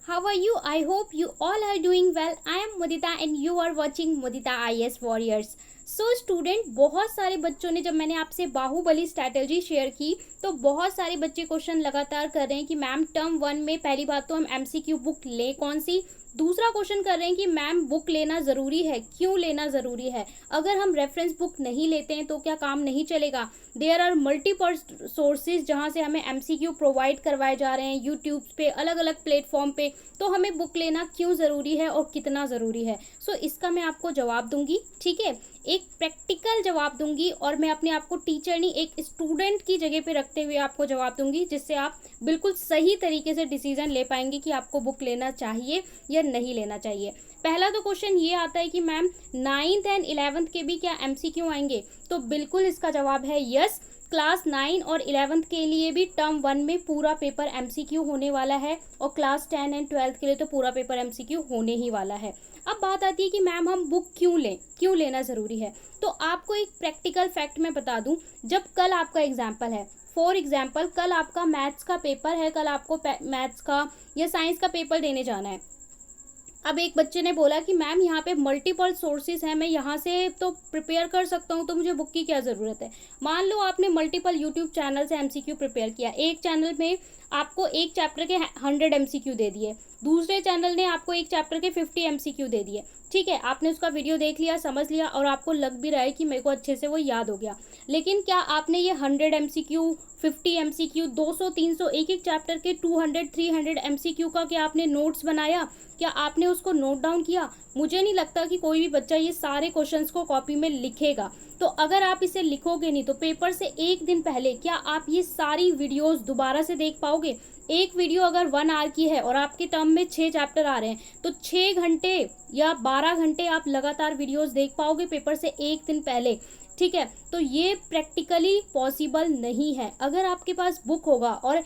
How are you? I hope you all are doing well. I am Mudita and you are watching Mudita IS Warriors. So student, बहुत सारे बच्चों ने, जब मैंने आपसे Baahubali strategy share की तो बहुत सारे बच्चे क्वेश्चन लगातार कर रहे हैं कि मैम टर्म 1 में पहली बात तो हम एमसीक्यू बुक लें कौन सी। दूसरा क्वेश्चन कर रहे हैं कि मैम बुक लेना ज़रूरी है, क्यों लेना ज़रूरी है, अगर हम रेफरेंस बुक नहीं लेते हैं तो क्या काम नहीं चलेगा। देयर आर मल्टीपल सोर्सेज जहाँ से हमें एमसीक्यू प्रोवाइड करवाए जा रहे हैं यूट्यूब पे, अलग अलग प्लेटफॉर्म पे, तो हमें बुक लेना क्यों ज़रूरी है और कितना ज़रूरी है। सो इसका मैं आपको जवाब दूंगी, ठीक है, एक प्रैक्टिकल जवाब दूंगी और मैं अपने आप को टीचर नहीं एक स्टूडेंट की जगह पे रखते हुए आपको जवाब दूंगी, जिससे आप बिल्कुल सही तरीके से डिसीजन ले पाएंगे कि आपको बुक लेना चाहिए या नहीं लेना चाहिए। पहला तो क्वेश्चन ये आता है कि मैम 9th एंड 11th के भी क्या एमसीक्यू आएंगे, तो बिल्कुल इसका जवाब है यस। क्लास 9 और 11th के लिए भी टर्म 1 में पूरा पेपर एमसीक्यू होने वाला है और क्लास 10 एंड 12th के लिए तो पूरा पेपर एमसीक्यू होने ही वाला है। अब बात आती है कि मैम हम बुक क्यों लें, क्यों लेना ज़रूरी है। तो आपको एक प्रैक्टिकल फैक्ट मैं बता दूं, जब कल आपका एग्जाम्पल है, फॉर एग्जाम्पल कल आपका मैथ्स का पेपर है, कल आपको मैथ्स का या साइंस का पेपर देने जाना है। अब एक बच्चे ने बोला कि मैम यहाँ पे मल्टीपल सोर्सेज हैं, मैं यहाँ से तो प्रिपेयर कर सकता हूँ, तो मुझे बुक की क्या ज़रूरत है। मान लो आपने मल्टीपल यूट्यूब चैनल से एमसीक्यू प्रिपेयर किया, एक चैनल में आपको एक चैप्टर के 100 एमसीक्यू दे दिए, दूसरे चैनल ने आपको एक चैप्टर के 50 एमसीक्यू दे दिए, ठीक है, आपने उसका वीडियो देख लिया, समझ लिया और आपको लग भी रहा है कि मेरे को अच्छे से वो याद हो गया। लेकिन क्या आपने ये 100 एमसीक्यू, 50 एमसीक्यू, 200, 300, एक एक चैप्टर के 200, 300 एमसीक्यू का क्या आपने नोट्स बनाया, क्या आपने उसको नोट डाउन किया। मुझे नहीं लगता कि कोई भी बच्चा ये सारे क्वेश्चंस को कॉपी में लिखेगा। तो अगर आप इसे लिखोगे नहीं तो पेपर से एक दिन पहले क्या आप ये सारी वीडियोस दोबारा से देख पाओगे। एक वीडियो अगर 1 आवर की है और आपके टर्म में 6 चैप्टर आ रहे हैं तो 6 घंटे या 12 घंटे आप लगातार वीडियोस देख पाओगे पेपर से एक दिन पहले, ठीक है। तो ये प्रैक्टिकली पॉसिबल नहीं है। अगर आपके पास बुक होगा और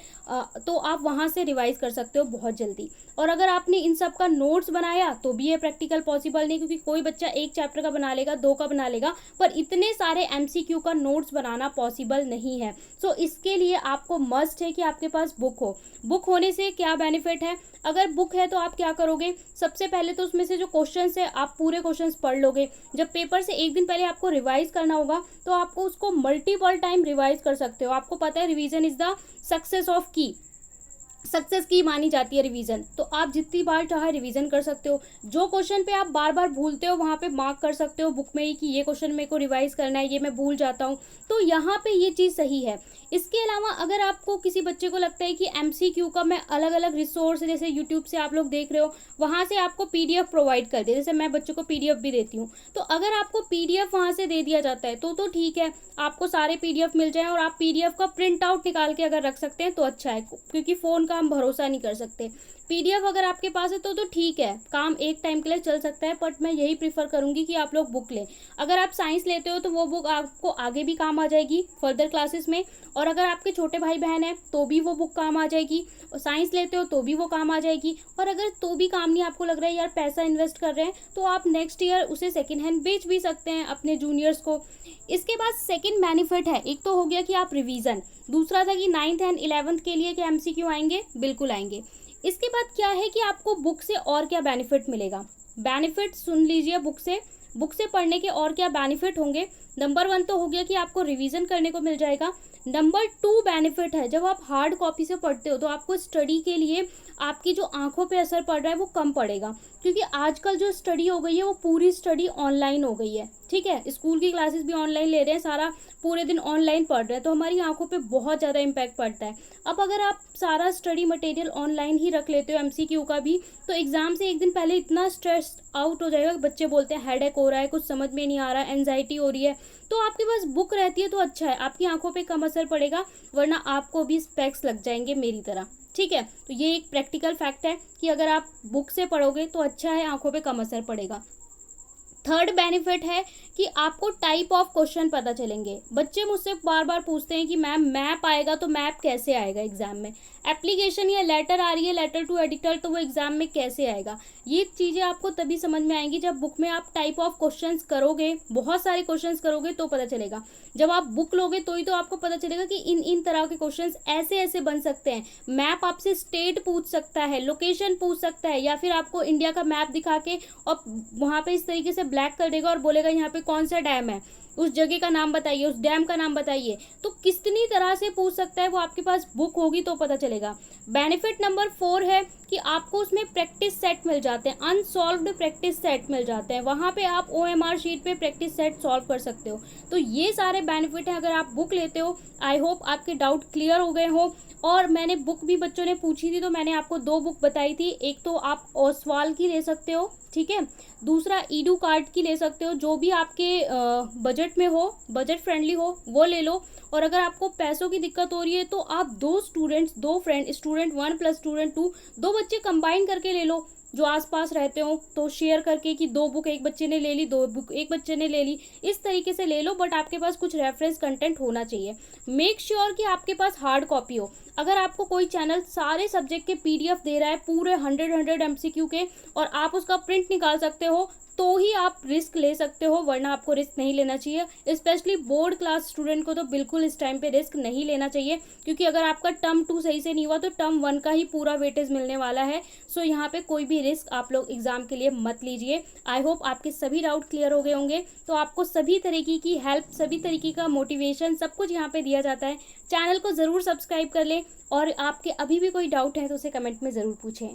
तो आप वहाँ से रिवाइज कर सकते हो बहुत जल्दी, और अगर आपने इन सब का नोट्स बनाया तो भी ये प्रैक्टिकल पॉसिबल नहीं, क्योंकि कोई बच्चा एक चैप्टर का बना लेगा, 2 का बना लेगा, पर इतने सारे एमसीक्यू का नोट्स बनाना पॉसिबल नहीं है। सो इसके लिए आपको मस्ट है कि आपके पास बुक हो। बुक होने से क्या बेनिफिट है, अगर बुक है तो आप क्या करोगे, सबसे पहले तो उसमें से जो क्वेश्चंस है आप पूरे क्वेश्चंस पढ़ लोगे। जब पेपर से एक दिन पहले आपको रिवाइज करना होगा तो आपको उसको मल्टीपल टाइम रिवाइज कर सकते हो। आपको पता है रिवीजन इज द सक्सेस की मानी जाती है रिवीजन, तो आप जितनी बार चाहे रिवीजन कर सकते हो। जो क्वेश्चन पे आप बार बार भूलते हो वहाँ पे मार्क कर सकते हो बुक में ही कि ये क्वेश्चन मेरे को रिवाइज करना है, ये मैं भूल जाता हूँ, तो यहाँ पे ये चीज़ सही है। इसके अलावा अगर आपको किसी बच्चे को लगता है कि एमसीक्यू का मैं अलग अलग रिसोर्स, जैसे यूट्यूब से आप लोग देख रहे हो, वहाँ से आपको पीडीएफ प्रोवाइड कर दिया, जैसे मैं बच्चों को पीडीएफ भी देती हूँ, तो अगर आपको पीडीएफ वहाँ से दे दिया जाता है तो ठीक है, आपको सारे पीडीएफ मिल जाएं और आप पीडीएफ का प्रिंट आउट निकाल के अगर रख सकते हैं तो अच्छा है, क्योंकि फ़ोन का हम भरोसा नहीं कर सकते। पीडीएफ अगर आपके पास है तो ठीक है, काम एक टाइम के लिए चल सकता है, बट मैं यही प्रीफर करूंगी कि आप लोग बुक लें। अगर आप साइंस लेते हो तो वो बुक आपको आगे भी काम आ जाएगी फर्दर क्लासेस में, और अगर आपके छोटे भाई बहन हैं तो भी वो बुक काम आ जाएगी, और साइंस लेते हो तो भी वो काम आ जाएगी। और अगर तो भी काम नहीं, आपको लग रहा है यार पैसा इन्वेस्ट कर रहे हैं, तो आप नेक्स्ट ईयर उसे सेकेंड हैंड बेच भी सकते हैं अपने जूनियर्स को। इसके बाद सेकेंड बेनिफिट है, एक तो हो गया कि आप रिवीजन, दूसरा था कि 9th एंड 11th के लिए क्या एमसीक्यू आएंगे, बिल्कुल आएंगे। इसके बाद क्या है कि आपको बुक से और क्या बेनिफिट मिलेगा, बेनिफिट सुन लीजिए, बुक से पढ़ने के और क्या बेनिफिट होंगे। नंबर 1 तो हो गया कि आपको रिवीजन करने को मिल जाएगा। नंबर 2 बेनिफिट है, जब आप हार्ड कॉपी से पढ़ते हो तो आपको स्टडी के लिए आपकी जो आंखों पे असर पड़ रहा है वो कम पड़ेगा, क्योंकि आजकल जो स्टडी हो गई है वो पूरी स्टडी ऑनलाइन हो गई है, ठीक है, स्कूल की क्लासेस भी ऑनलाइन ले रहे हैं, सारा पूरे दिन ऑनलाइन पढ़ रहे हैं, तो हमारी आंखों पे बहुत ज़्यादा इम्पैक्ट पड़ता है। अब अगर आप सारा स्टडी मटेरियल ऑनलाइन ही रख लेते हो एमसीक्यू का भी, तो एग्जाम से एक दिन पहले इतना स्ट्रेस आउट हो जाएगा, बच्चे बोलते हैं हेडेक हो रहा है, कुछ समझ में नहीं आ रहा है, एंजाइटी हो रही है, तो आपके पास बुक रहती है तो अच्छा है, आपकी आंखों पे कम असर पड़ेगा, वरना आपको भी स्पेक्स लग जाएंगे मेरी तरह, ठीक है। तो ये एक प्रैक्टिकल फैक्ट है कि अगर आप बुक से पढ़ोगे तो अच्छा है, आंखों पे कम असर पड़ेगा। थर्ड बेनिफिट है कि आपको टाइप ऑफ क्वेश्चन पता चलेंगे। बच्चे मुझसे बार बार पूछते हैं कि मैम मैप आएगा तो मैप कैसे आएगा एग्जाम में, एप्लीकेशन या लेटर आ रही है लेटर टू एडिटर तो वो एग्जाम में कैसे आएगा। ये चीज़ें आपको तभी समझ में आएंगी जब बुक में आप टाइप ऑफ क्वेश्चंस करोगे, बहुत सारे क्वेश्चंस करोगे तो पता चलेगा। जब आप बुक लोगे तो ही तो आपको पता चलेगा कि इन इन तरह के क्वेश्चंस ऐसे ऐसे बन सकते हैं। मैप आपसे स्टेट पूछ सकता है, लोकेशन पूछ सकता है, या फिर आपको इंडिया का मैप दिखा के और वहाँ पे इस तरीके से ब्लैक कर देगा और बोलेगा यहाँ पे कौन सा डैम है, उस जगह का नाम बताइए, उस डैम का नाम बताइए। तो कितनी तरह से पूछ सकता है, वो आपके पास बुक होगी तो पता चलेगा। बेनिफिट नंबर 4 है कि आपको उसमें प्रैक्टिस सेट मिल जाते हैं, अनसॉल्व्ड प्रैक्टिस सेट मिल जाते हैं। वहाँ पे आप OMR शीट पे प्रैक्टिस सेट सॉल्व कर सकते हो। तो ये सारे बेनिफिट हैं अगर आप बुक लेते हो। आई होप आपके डाउट क्लियर हो गए हो। और मैंने बुक भी बच्चों ने पूछी थी तो मैंने आपको 2 बुक बताई थी। एक तो आप ओसवाल की ले सकते हो, ठीक है, दूसरा ईडू कार्ड की ले सकते हो, जो भी आपके बजट में हो, बजट फ्रेंडली हो वो ले लो। और अगर आपको पैसों की दिक्कत हो रही है तो आप 2 students, 2 friend, student 1 plus student 2, 2 बच्चे कंबाइन करके ले लो जो आसपास रहते हो, तो शेयर करके कि 2 बुक एक बच्चे ने ले ली, 2 बुक एक बच्चे ने ले ली, इस तरीके से ले लो। बट आपके पास कुछ रेफरेंस कंटेंट होना चाहिए। मेक श्योर कि आपके पास हार्ड कॉपी हो। अगर आपको कोई चैनल सारे सब्जेक्ट के PDF दे रहा है पूरे 100 MCQ के, और आप उसका प्रिंट निकाल सकते हो तो ही आप रिस्क ले सकते हो, वरना आपको रिस्क नहीं लेना चाहिए। स्पेशली बोर्ड क्लास स्टूडेंट को तो बिल्कुल इस टाइम पे रिस्क नहीं लेना चाहिए, क्योंकि अगर आपका टर्म 2 सही से नहीं हुआ तो टर्म 1 का ही पूरा वेटेज मिलने वाला है। सो यहाँ पे कोई भी रिस्क आप लोग एग्जाम के लिए मत लीजिए। आई होप आपके सभी डाउट क्लियर हो गए होंगे। तो आपको सभी तरीके की हेल्प, सभी तरीके का मोटिवेशन, सब कुछ यहाँ पे दिया जाता है। चैनल को ज़रूर सब्सक्राइब कर लें, और आपके अभी भी कोई डाउट है तो उसे कमेंट में ज़रूर पूछें।